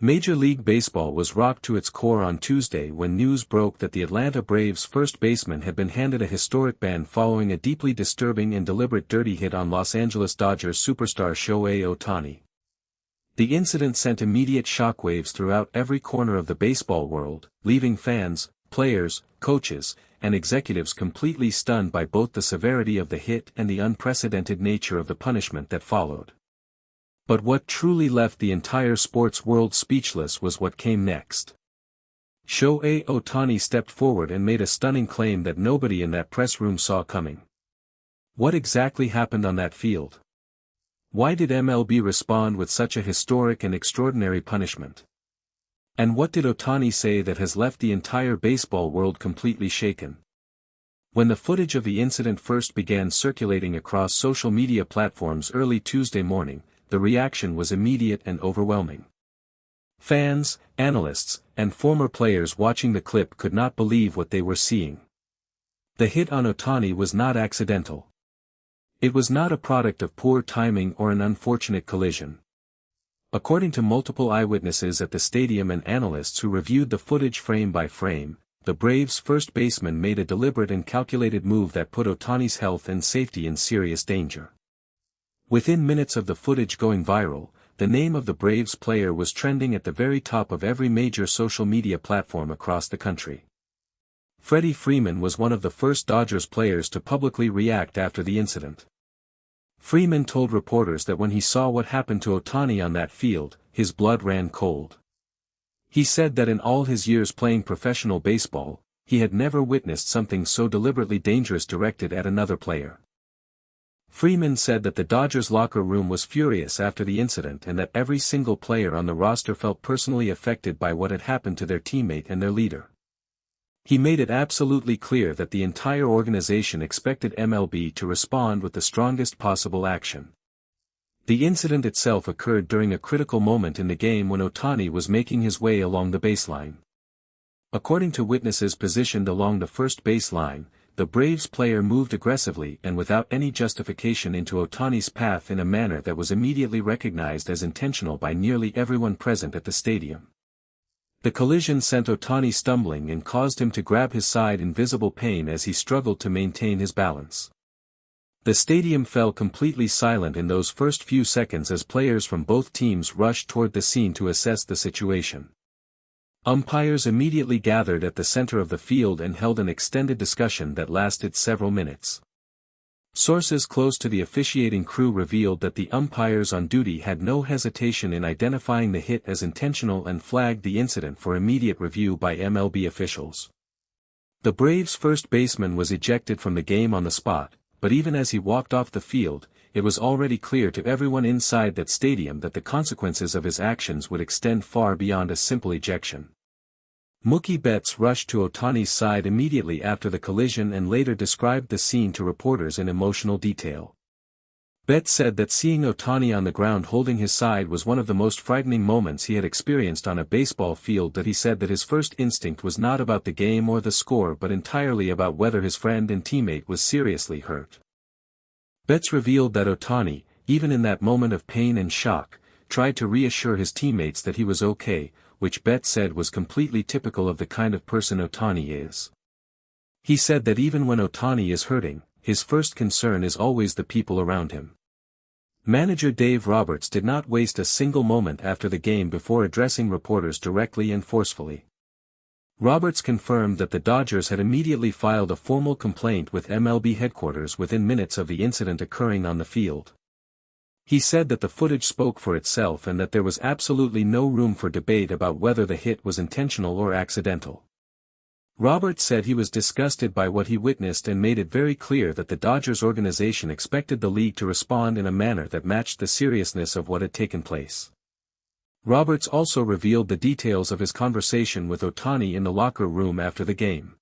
Major League Baseball was rocked to its core on Tuesday when news broke that the Atlanta Braves' first baseman had been handed a historic ban following a deeply disturbing and deliberate dirty hit on Los Angeles Dodgers superstar Shohei Ohtani. The incident sent immediate shockwaves throughout every corner of the baseball world, leaving fans, players, coaches, and executives completely stunned by both the severity of the hit and the unprecedented nature of the punishment that followed. But what truly left the entire sports world speechless was what came next. Shohei Ohtani stepped forward and made a stunning claim that nobody in that press room saw coming. What exactly happened on that field? Why did MLB respond with such a historic and extraordinary punishment? And what did Ohtani say that has left the entire baseball world completely shaken? When the footage of the incident first began circulating across social media platforms early Tuesday morning, the reaction was immediate and overwhelming. Fans, analysts, and former players watching the clip could not believe what they were seeing. The hit on Ohtani was not accidental. It was not a product of poor timing or an unfortunate collision. According to multiple eyewitnesses at the stadium and analysts who reviewed the footage frame by frame, the Braves' first baseman made a deliberate and calculated move that put Ohtani's health and safety in serious danger. Within minutes of the footage going viral, the name of the Braves player was trending at the very top of every major social media platform across the country. Freddie Freeman was one of the first Dodgers players to publicly react after the incident. Freeman told reporters that when he saw what happened to Ohtani on that field, his blood ran cold. He said that in all his years playing professional baseball, he had never witnessed something so deliberately dangerous directed at another player. Freeman said that the Dodgers locker room was furious after the incident and that every single player on the roster felt personally affected by what had happened to their teammate and their leader. He made it absolutely clear that the entire organization expected MLB to respond with the strongest possible action. The incident itself occurred during a critical moment in the game when Ohtani was making his way along the baseline. According to witnesses positioned along the first baseline, the Braves player moved aggressively and without any justification into Ohtani's path in a manner that was immediately recognized as intentional by nearly everyone present at the stadium. The collision sent Ohtani stumbling and caused him to grab his side in visible pain as he struggled to maintain his balance. The stadium fell completely silent in those first few seconds as players from both teams rushed toward the scene to assess the situation. Umpires immediately gathered at the center of the field and held an extended discussion that lasted several minutes. Sources close to the officiating crew revealed that the umpires on duty had no hesitation in identifying the hit as intentional and flagged the incident for immediate review by MLB officials. The Braves' first baseman was ejected from the game on the spot, but even as he walked off the field, it was already clear to everyone inside that stadium that the consequences of his actions would extend far beyond a simple ejection. Mookie Betts rushed to Ohtani's side immediately after the collision and later described the scene to reporters in emotional detail. Betts said that seeing Ohtani on the ground holding his side was one of the most frightening moments he had experienced on a baseball field. That he said that his first instinct was not about the game or the score but entirely about whether his friend and teammate was seriously hurt. Betts revealed that Ohtani, even in that moment of pain and shock, tried to reassure his teammates that he was okay, which Betts said was completely typical of the kind of person Ohtani is. He said that even when Ohtani is hurting, his first concern is always the people around him. Manager Dave Roberts did not waste a single moment after the game before addressing reporters directly and forcefully. Roberts confirmed that the Dodgers had immediately filed a formal complaint with MLB headquarters within minutes of the incident occurring on the field. He said that the footage spoke for itself and that there was absolutely no room for debate about whether the hit was intentional or accidental. Roberts said he was disgusted by what he witnessed and made it very clear that the Dodgers organization expected the league to respond in a manner that matched the seriousness of what had taken place. Roberts also revealed the details of his conversation with Ohtani in the locker room after the game.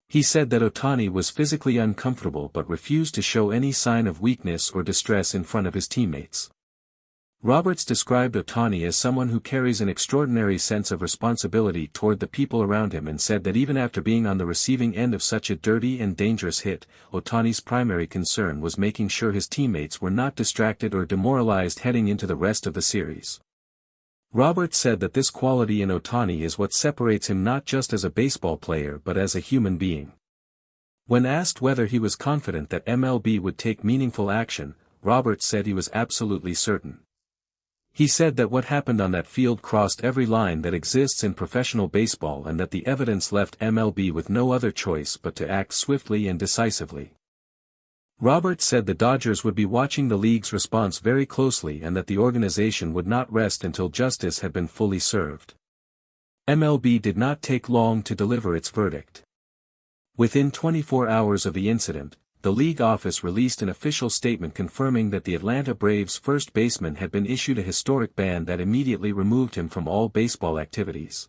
He said that Ohtani was physically uncomfortable but refused to show any sign of weakness or distress in front of his teammates. Roberts described Ohtani as someone who carries an extraordinary sense of responsibility toward the people around him and said that even after being on the receiving end of such a dirty and dangerous hit, Ohtani's primary concern was making sure his teammates were not distracted or demoralized heading into the rest of the series. Roberts said that this quality in Ohtani is what separates him not just as a baseball player but as a human being. When asked whether he was confident that MLB would take meaningful action, Roberts said he was absolutely certain. He said that what happened on that field crossed every line that exists in professional baseball and that the evidence left MLB with no other choice but to act swiftly and decisively. Roberts said the Dodgers would be watching the league's response very closely and that the organization would not rest until justice had been fully served. MLB did not take long to deliver its verdict. Within 24 hours of the incident, the league office released an official statement confirming that the Atlanta Braves' first baseman had been issued a historic ban that immediately removed him from all baseball activities.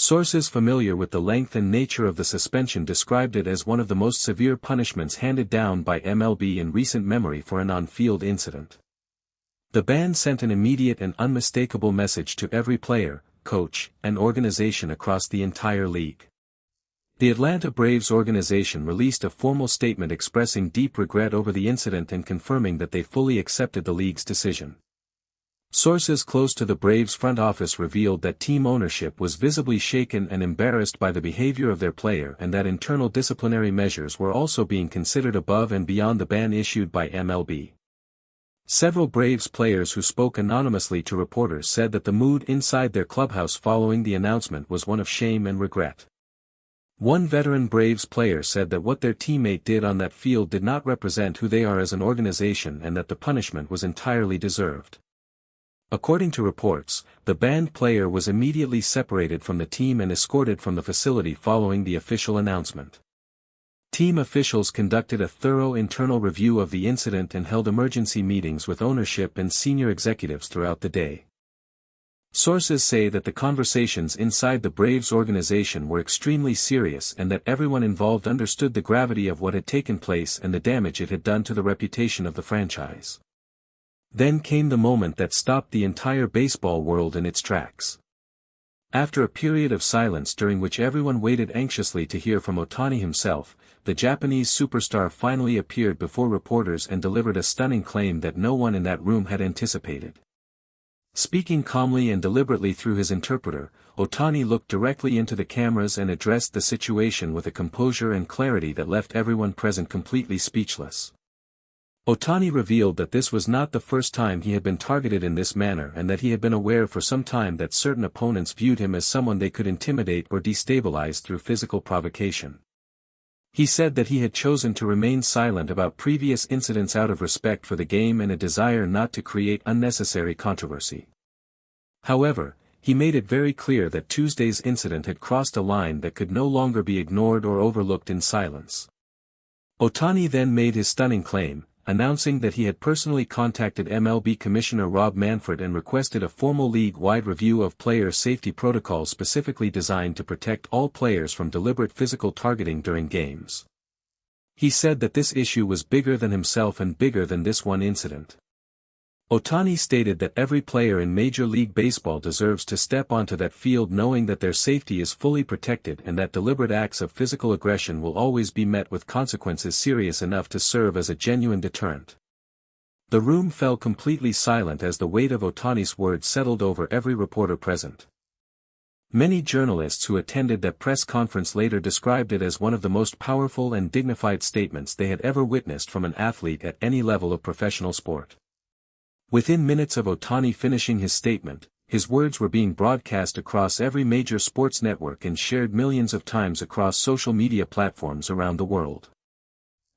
Sources familiar with the length and nature of the suspension described it as one of the most severe punishments handed down by MLB in recent memory for an on-field incident. The ban sent an immediate and unmistakable message to every player, coach, and organization across the entire league. The Atlanta Braves organization released a formal statement expressing deep regret over the incident and confirming that they fully accepted the league's decision. Sources close to the Braves front office revealed that team ownership was visibly shaken and embarrassed by the behavior of their player and that internal disciplinary measures were also being considered above and beyond the ban issued by MLB. Several Braves players who spoke anonymously to reporters said that the mood inside their clubhouse following the announcement was one of shame and regret. One veteran Braves player said that what their teammate did on that field did not represent who they are as an organization and that the punishment was entirely deserved. According to reports, the banned player was immediately separated from the team and escorted from the facility following the official announcement. Team officials conducted a thorough internal review of the incident and held emergency meetings with ownership and senior executives throughout the day. Sources say that the conversations inside the Braves organization were extremely serious and that everyone involved understood the gravity of what had taken place and the damage it had done to the reputation of the franchise. Then came the moment that stopped the entire baseball world in its tracks. After a period of silence during which everyone waited anxiously to hear from Otani himself, the Japanese superstar finally appeared before reporters and delivered a stunning claim that no one in that room had anticipated. Speaking calmly and deliberately through his interpreter, Otani looked directly into the cameras and addressed the situation with a composure and clarity that left everyone present completely speechless. Otani revealed that this was not the first time he had been targeted in this manner and that he had been aware for some time that certain opponents viewed him as someone they could intimidate or destabilize through physical provocation. He said that he had chosen to remain silent about previous incidents out of respect for the game and a desire not to create unnecessary controversy. However, he made it very clear that Tuesday's incident had crossed a line that could no longer be ignored or overlooked in silence. Otani then made his stunning claim, announcing that he had personally contacted MLB Commissioner Rob Manfred and requested a formal league-wide review of player safety protocols specifically designed to protect all players from deliberate physical targeting during games. He said that this issue was bigger than himself and bigger than this one incident. Otani stated that every player in Major League Baseball deserves to step onto that field knowing that their safety is fully protected and that deliberate acts of physical aggression will always be met with consequences serious enough to serve as a genuine deterrent. The room fell completely silent as the weight of Otani's words settled over every reporter present. Many journalists who attended that press conference later described it as one of the most powerful and dignified statements they had ever witnessed from an athlete at any level of professional sport. Within minutes of Otani finishing his statement, his words were being broadcast across every major sports network and shared millions of times across social media platforms around the world.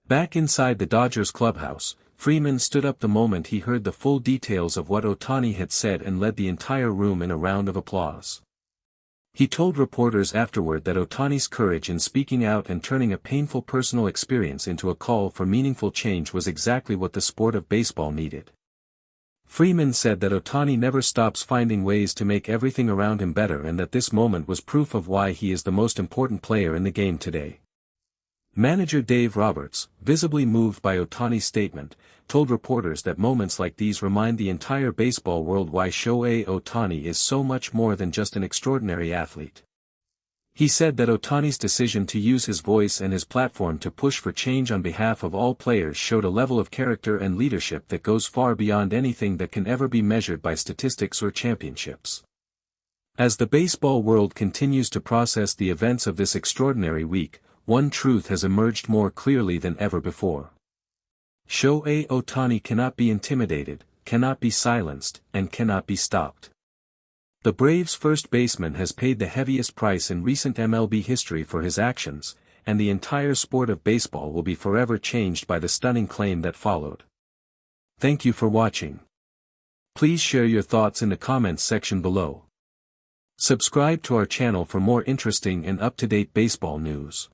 Back inside the Dodgers clubhouse, Freeman stood up the moment he heard the full details of what Otani had said and led the entire room in a round of applause. He told reporters afterward that Otani's courage in speaking out and turning a painful personal experience into a call for meaningful change was exactly what the sport of baseball needed. Freeman said that Otani never stops finding ways to make everything around him better and that this moment was proof of why he is the most important player in the game today. Manager Dave Roberts, visibly moved by Otani's statement, told reporters that moments like these remind the entire baseball world why Shohei Ohtani is so much more than just an extraordinary athlete. He said that Ohtani's decision to use his voice and his platform to push for change on behalf of all players showed a level of character and leadership that goes far beyond anything that can ever be measured by statistics or championships. As the baseball world continues to process the events of this extraordinary week, one truth has emerged more clearly than ever before. Shohei Ohtani cannot be intimidated, cannot be silenced, and cannot be stopped. The Braves' first baseman has paid the heaviest price in recent MLB history for his actions, and the entire sport of baseball will be forever changed by the stunning claim that followed. Thank you for watching. Please share your thoughts in the comments section below. Subscribe to our channel for more interesting and up-to-date baseball news.